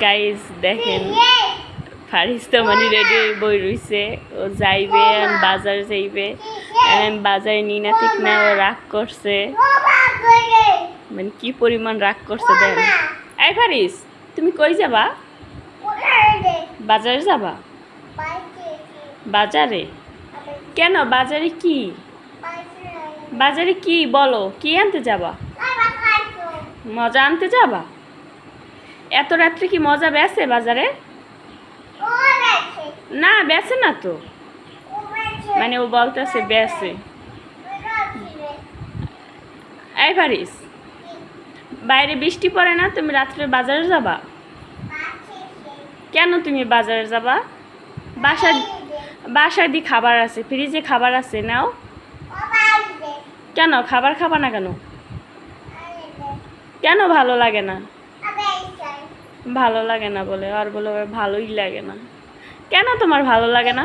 Guys দেখেন ফারিস তো মানে রেডি বই রইছে ও যাইবে বাজার যাইবে বাজারে নিনা ঠিক না ও রাগ করছে মানে কি পরিমাণ রাগ করছে দেন। এই ফারিস তুমি কই যাবা? বাজারে যাবা? বাজারে কেন? বাজারে কি? বাজারে কি বলো, কি আনতে যাবা? মজা আনতে যাবা? এত রাত্রে কি মজা বেছে বাজারে? না বেছে না তো, মানে ও বলতেছে বেছে। এই ফারিস বাইরে বৃষ্টি পড়ে না, তুমি রাত্রে বাজারে যাবা? কেন তুমি বাজারে যাবা? বাসায় দি খাবার আছে, ফ্রিজে খাবার আছে, নাও। কেন খাবার খাবা না কেন? কেন ভালো লাগে না? ভালো লাগে না বলে আর বলে ভালোই লাগে না। কেন তোমার ভালো লাগে না?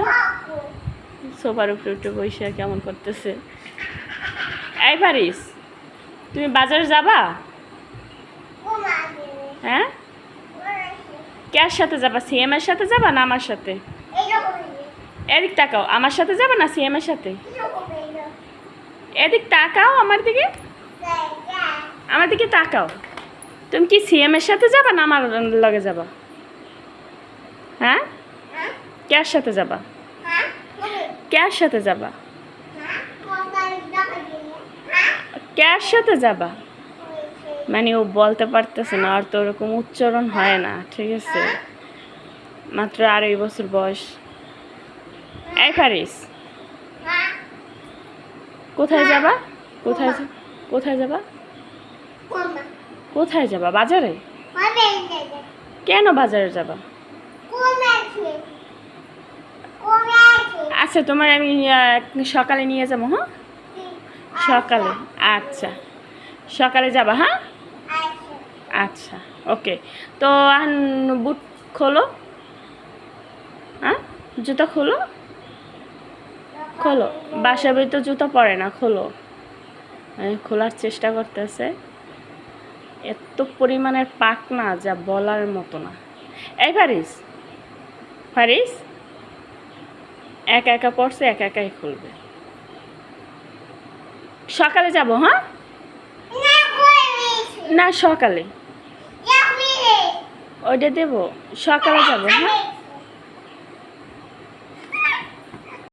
সোফার উপরে উঠে বসে কেমন করতেছে। এই ফারিস তুমি বাজারে যাবা? হ্যাঁ কার সাথে যাবা? সিএম এর সাথে যাবা না আমার সাথে? এদিক তাকাও, আমার সাথে যাবা না সিএম এর সাথে? এদিক তাকাও, আমার দিকে, আমার দিকে তাকাও। তুমি কি সিএম এর সাথে যাবা না আমার লগে যাবা? হ্যাঁ কার সাথে যাবা? কার সাথে যাবা? কার সাথে যাবা? মানে ও বলতে পারতেছে না, আর তো ওরকম উচ্চারণ হয় না, ঠিক আছে? মাত্র 2.5 বছর বয়স। এই ফারিস কোথায় যাবা? কোথায় যাবা? কোথায় যাবা? বাজারে? কেন বাজারে যাবা? আচ্ছা তোমার আমি সকালে নিয়ে যাবো। হ্যাঁ সকালে, আচ্ছা সকালে যাবা? হ্যাঁ আচ্ছা ওকে। তো বুট খোলো, হ্যাঁ জুতা খোলো, খোলো। বাসা বাড়ি তো জুতা পরে না, খোলো। খোলার চেষ্টা করতেছে, এত পরিমাণের পাক না যা বলার মতো না। এই ফারিস ফারিস একা একা পড়ছে, একা একাই খুলবে। সকালে যাব। হ্যাঁ না সকালে ওইটা দেবো, সকালে যাব। হ্যাঁ